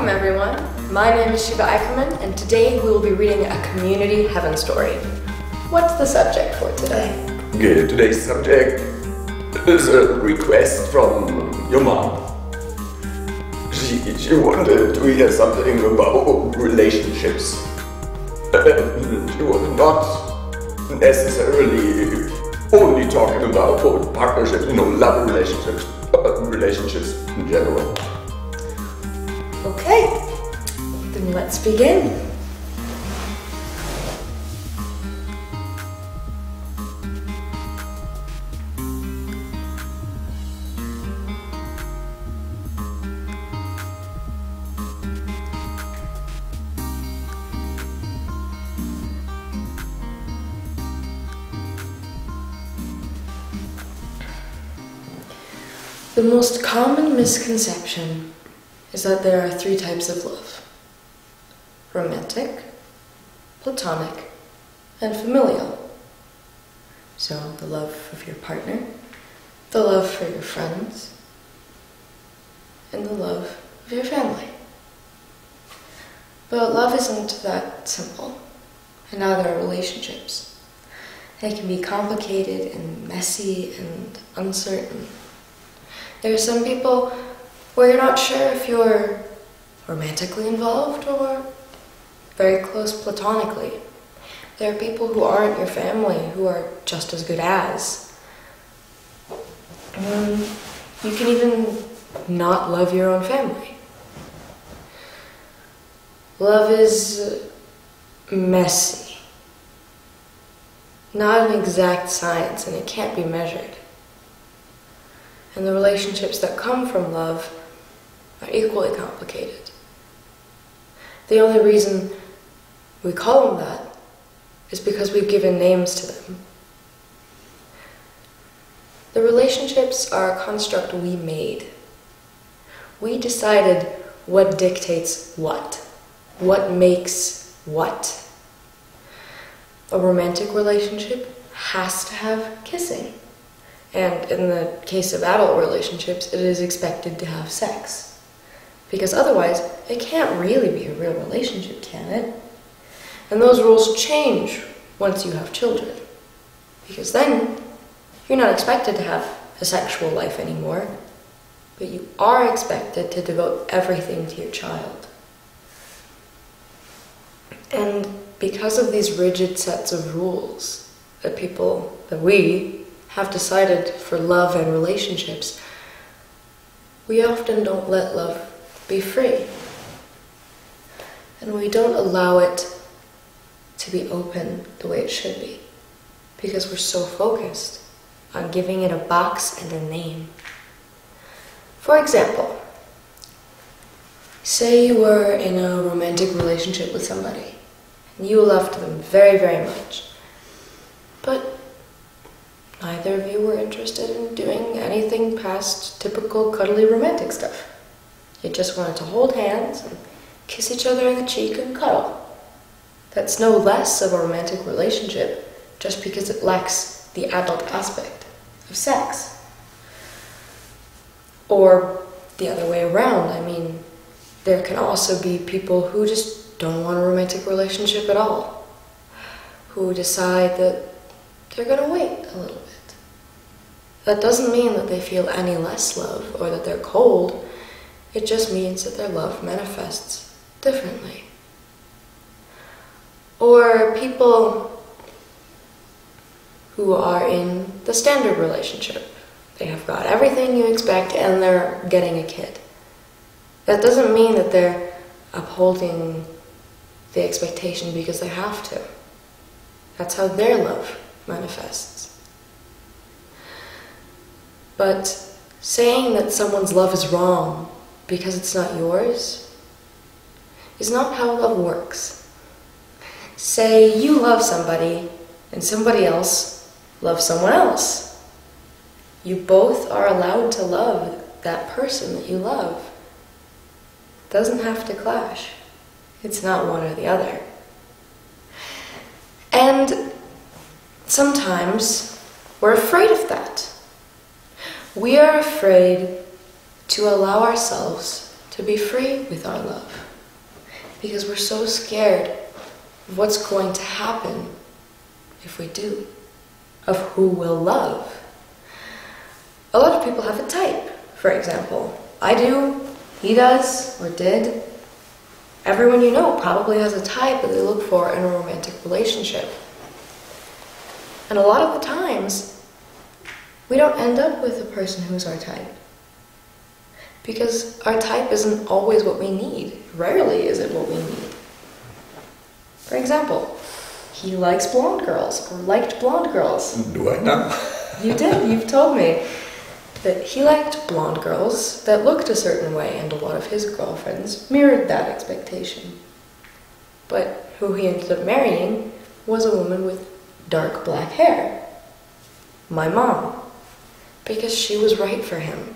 Welcome everyone, my name is Shiva and today we will be reading a community heaven story. What's the subject for today? Okay, today's subject is a request from your mom. She wanted to hear something about relationships. She was not necessarily only talking about partnerships, love relationships, but relationships in general. Okay, then let's begin. The most common misconception is that there are three types of love: romantic, platonic, and familial. So the love of your partner, the love for your friends, and the love of your family. But love isn't that simple, and neither are relationships. They can be complicated and messy and uncertain. There are some people where you're not sure if you're romantically involved or very close platonically. There are people who aren't your family who are just as good as. You can even not love your own family. Love is messy, not an exact science, and it can't be measured. And the relationships that come from love are equally complicated. The only reason we call them that is because we've given names to them. The relationships are a construct we made. We decided what dictates what makes what. A romantic relationship has to have kissing. And in the case of adult relationships, it is expected to have sex. Because otherwise, it can't really be a real relationship, can it? And those rules change once you have children. Because then, you're not expected to have a sexual life anymore, but you are expected to devote everything to your child. And because of these rigid sets of rules that we have decided for love and relationships, we often don't let love be free. And we don't allow it to be open the way it should be, because we're so focused on giving it a box and a name. For example, say you were in a romantic relationship with somebody, and you loved them very, very much, but neither of you were interested in doing anything past typical cuddly romantic stuff. You just wanted to hold hands and kiss each other on the cheek and cuddle. That's no less of a romantic relationship just because it lacks the adult aspect of sex. Or the other way around. I mean, there can also be people who just don't want a romantic relationship at all, who decide that they're going to wait a little bit. That doesn't mean that they feel any less love or that they're cold. It just means that their love manifests differently. Or people who are in the standard relationship. They have got everything you expect and they're getting a kid. That doesn't mean that they're upholding the expectation because they have to. That's how their love manifests. But saying that someone's love is wrong because it's not yours is not how love works. Say you love somebody and somebody else loves someone else. You both are allowed to love that person that you love. It doesn't have to clash. It's not one or the other. And sometimes we're afraid of that. We are afraid to allow ourselves to be free with our love, because we're so scared of what's going to happen if we do, of who we'll love. A lot of people have a type, for example. I do, he does, or did. Everyone you know probably has a type that they look for in a romantic relationship. And a lot of the times, we don't end up with the person who's our type. Because our type isn't always what we need. Rarely is it what we need. For example, he likes blonde girls, or liked blonde girls. Do I now? You did, you've told me that he liked blonde girls that looked a certain way, and a lot of his girlfriends mirrored that expectation. But who he ended up marrying was a woman with dark black hair. My mom. Because she was right for him.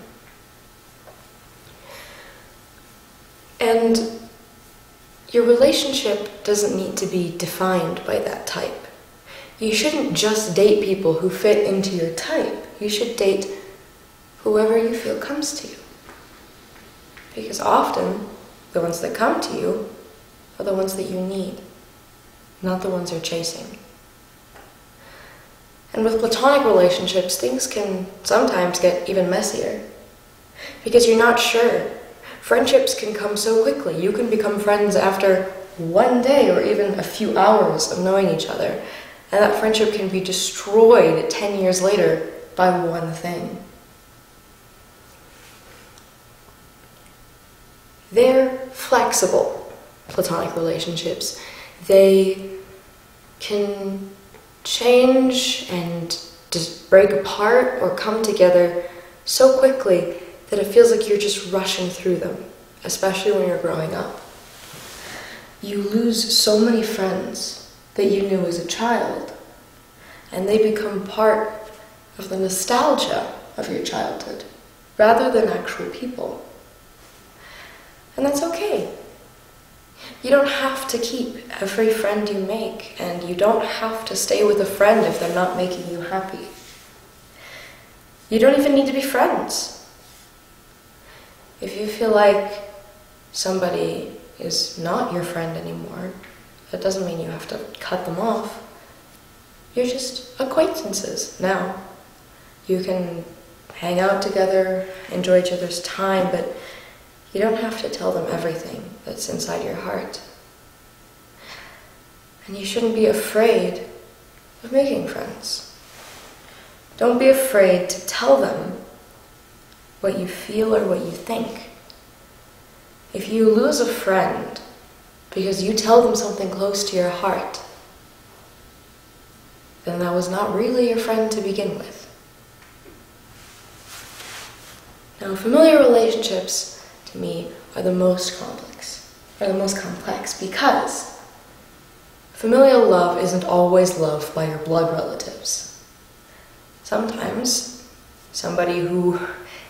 And your relationship doesn't need to be defined by that type. You shouldn't just date people who fit into your type. You should date whoever you feel comes to you. Because often, the ones that come to you are the ones that you need, not the ones you're chasing. And with platonic relationships, things can sometimes get even messier. Because you're not sure. Friendships can come so quickly. You can become friends after one day or even a few hours of knowing each other. And that friendship can be destroyed 10 years later by one thing. They're flexible, platonic relationships. They can change and just break apart or come together so quickly that it feels like you're just rushing through them, especially when you're growing up. You lose so many friends that you knew as a child, and they become part of the nostalgia of your childhood, rather than actual people. And that's okay. You don't have to keep every friend you make, and you don't have to stay with a friend if they're not making you happy. You don't even need to be friends. If you feel like somebody is not your friend anymore, that doesn't mean you have to cut them off. You're just acquaintances now. You can hang out together, enjoy each other's time, but you don't have to tell them everything that's inside your heart. And you shouldn't be afraid of making friends. Don't be afraid to tell them what you feel or what you think. If you lose a friend because you tell them something close to your heart, then that was not really your friend to begin with. Now, familiar relationships, to me, are the most complex because familial love isn't always love by your blood relatives. Sometimes somebody who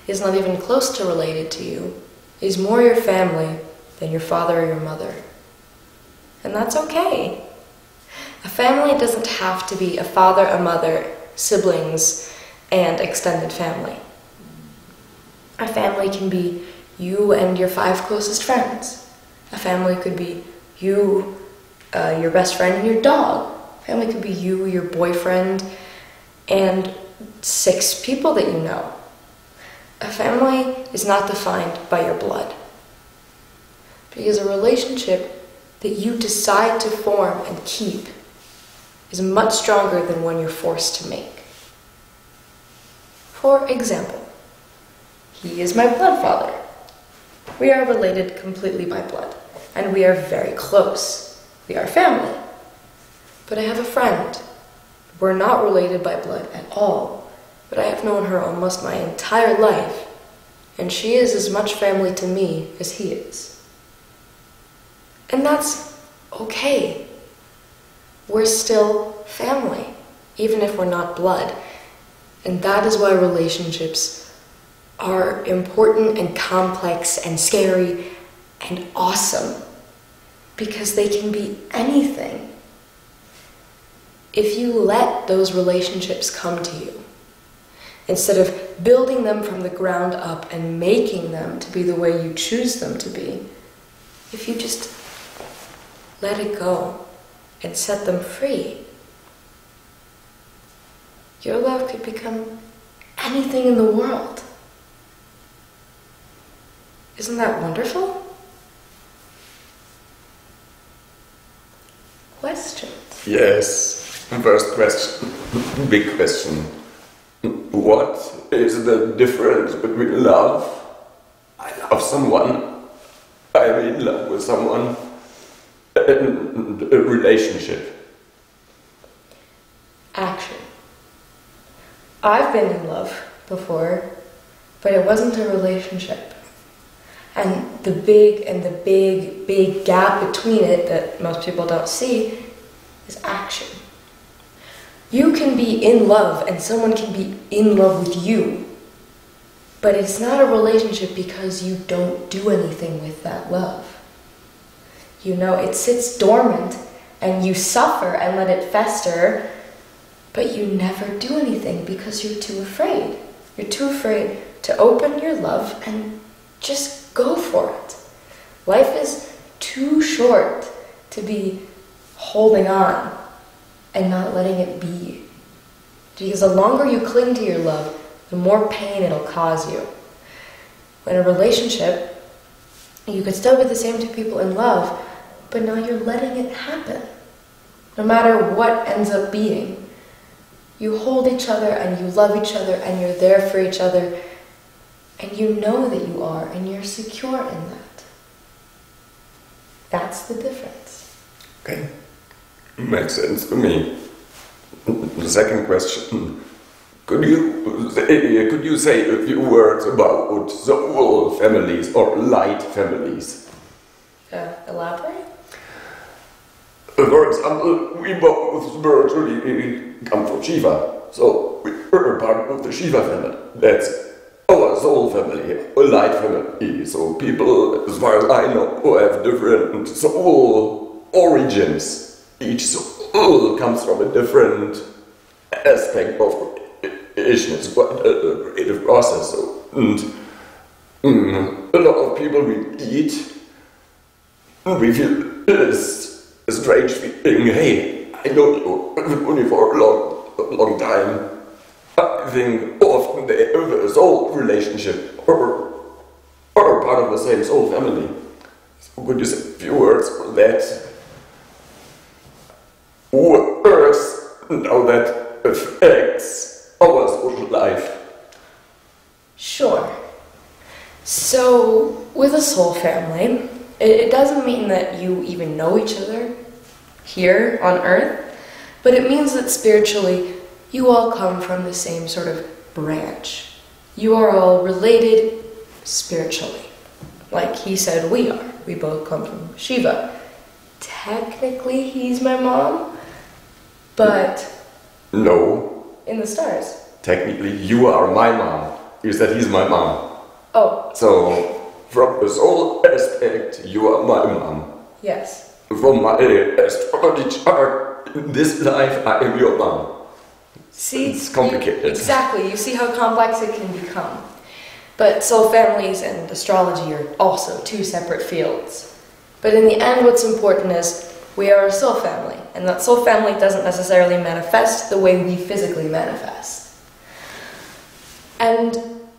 is not even close to related to you is more your family than your father or your mother. And that's okay. A family doesn't have to be a father, a mother, siblings, and extended family. A family can be you and your 5 closest friends. A family could be you, your best friend, and your dog. A family could be you, your boyfriend, and 6 people that you know. A family is not defined by your blood. Because a relationship that you decide to form and keep is much stronger than one you're forced to make. For example, he is my blood father. We are related completely by blood, and we are very close. We are family. But I have a friend. We're not related by blood at all. But I have known her almost my entire life, and she is as much family to me as he is. And that's okay. We're still family, even if we're not blood. And that is why relationships are important and complex and scary and awesome, because they can be anything. If you let those relationships come to you, instead of building them from the ground up and making them to be the way you choose them to be, if you just let it go and set them free, your love could become anything in the world. Isn't that wonderful? Questions? Yes. First question, big question. What is the difference between love, I love someone, I'm in love with someone, and a relationship? Action. I've been in love before, but it wasn't a relationship. And the big gap between it that most people don't see is action. You can be in love and someone can be in love with you, but it's not a relationship because you don't do anything with that love. You know, it sits dormant and you suffer and let it fester, but you never do anything because you're too afraid. You're too afraid to open your love and just go for it. Life is too short to be holding on and not letting it be. Because the longer you cling to your love, the more pain it'll cause you. In a relationship, you could still be the same two people in love, but now you're letting it happen. No matter what ends up being, you hold each other and you love each other and you're there for each other and you know that you are and you're secure in that. That's the difference. Okay. Makes sense to me. The second question, could you say a few words about soul families or light families? Elaborate? For example, we both virtually come from Shiva, so we're part of the Shiva family. That's our soul family, a light family. So people, as far as I know, have different soul origins. Each soul comes from a different aspect of creation. It's quite a creative process. So, and a lot of people we meet, we feel this strange feeling, hey, I know you, I've known you for a long time. I think often they have a soul relationship or part of the same soul family. So could you say a few words for that? Works and how that affects our social life? Sure. So, with a soul family, it doesn't mean that you even know each other here on Earth, but it means that spiritually, you all come from the same sort of branch. You are all related spiritually. Like he said we are. We both come from Shiva. Technically, he's my mom, but... No. In the stars. Technically, you are my mom. You said he's my mom. Oh. So, from the soul aspect, you are my mom. Yes. From my astrology chart, in this life, I am your mom. See? It's complicated. Exactly. You see how complex it can become. But soul families and astrology are also two separate fields. But in the end, what's important is we are a soul family, and that soul family doesn't necessarily manifest the way we physically manifest. And,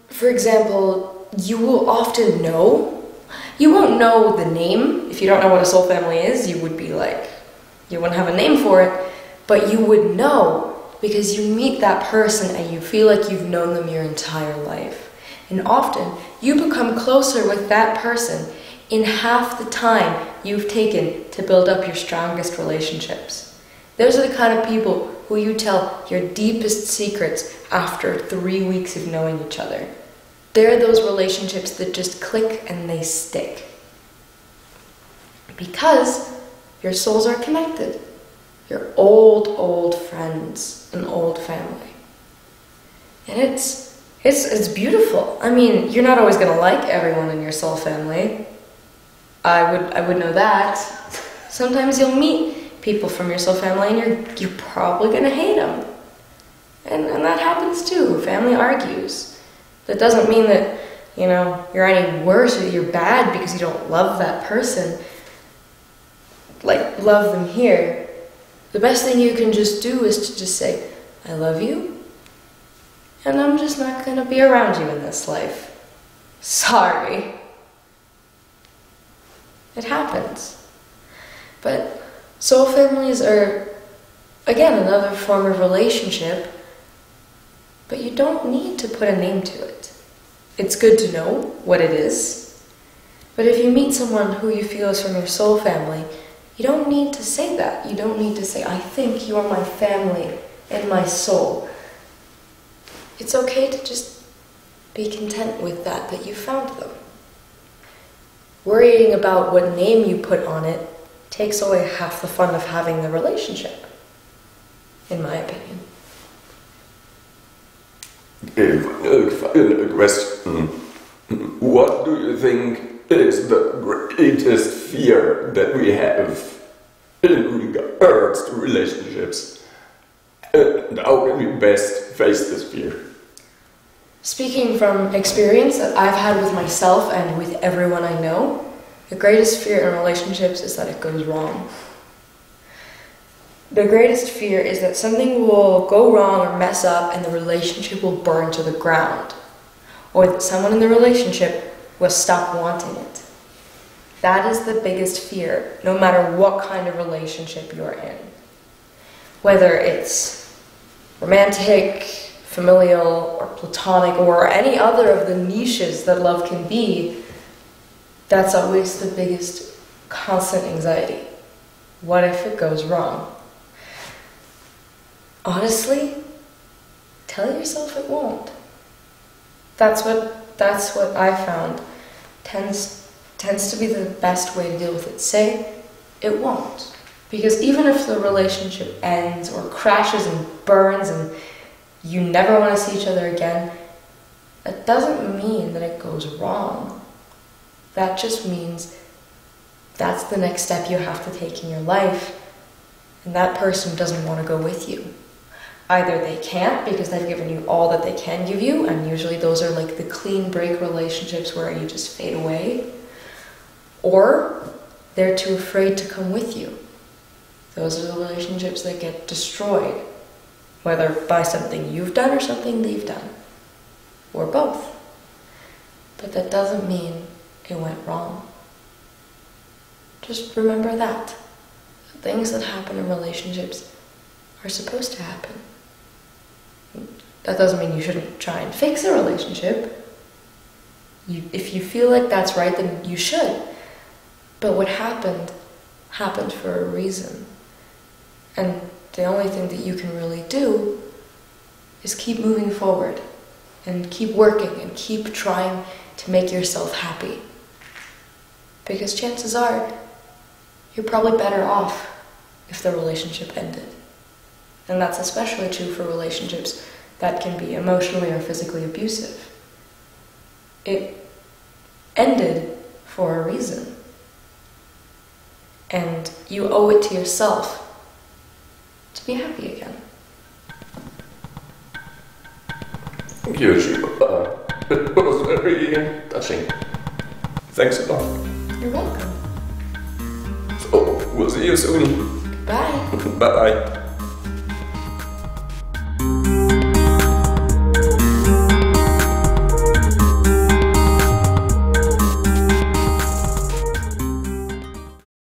for example, you will often know, you won't know the name. If you don't know what a soul family is, you would be like, you wouldn't have a name for it, but you would know because you meet that person and you feel like you've known them your entire life. And often, you become closer with that person in half the time you've taken to build up your strongest relationships. Those are the kind of people who you tell your deepest secrets after 3 weeks of knowing each other. They're those relationships that just click and they stick. Because your souls are connected. You're old friends, an old family. And it's beautiful. I mean, you're not always going to like everyone in your soul family. I would know that. Sometimes you'll meet people from your soul family and you're probably going to hate them. And that happens too. Family argues. That doesn't mean that, you know, you're any worse or you're bad because you don't love that person. Like, love them here. The best thing you can just do is to just say, I love you, and I'm just not gonna be around you in this life. Sorry. It happens. But soul families are, again, another form of relationship, but you don't need to put a name to it. It's good to know what it is, but if you meet someone who you feel is from your soul family, you don't need to say that. You don't need to say, I think you are my family and my soul. It's okay to just be content with that you found them. Worrying about what name you put on it takes away half the fun of having the relationship, in my opinion. Final question. What do you think is the greatest fear that we have in regards to relationships? And how can we best face this fear? Speaking from experience that I've had with myself and with everyone I know, the greatest fear in relationships is that it goes wrong. The greatest fear is that something will go wrong or mess up and the relationship will burn to the ground. Or that someone in the relationship will stop wanting it. That is the biggest fear, no matter what kind of relationship you're in. Whether it's romantic, familial, or platonic, or any other of the niches that love can be, that's always the biggest constant anxiety. What if it goes wrong? Honestly, tell yourself it won't. That's what I found tends to be the best way to deal with it. Say, it won't. Because even if the relationship ends or crashes and burns and you never want to see each other again, that doesn't mean that it goes wrong. That just means that's the next step you have to take in your life, and that person doesn't want to go with you. Either they can't because they've given you all that they can give you, and usually those are like the clean break relationships where you just fade away, or they're too afraid to come with you. Those are the relationships that get destroyed, whether by something you've done or something they've done, or both. But that doesn't mean it went wrong. Just remember that. Things that happen in relationships are supposed to happen. That doesn't mean you shouldn't try and fix a relationship. If you feel like that's right, then you should. But what happened, happened for a reason. And the only thing that you can really do is keep moving forward and keep working and keep trying to make yourself happy. Because chances are, you're probably better off if the relationship ended. And that's especially true for relationships that can be emotionally or physically abusive. It ended for a reason. And you owe it to yourself to be happy again. Thank you, Shiva. It was very touching. Thanks a lot. You're welcome. So, we'll see you soon. Bye. Bye-bye.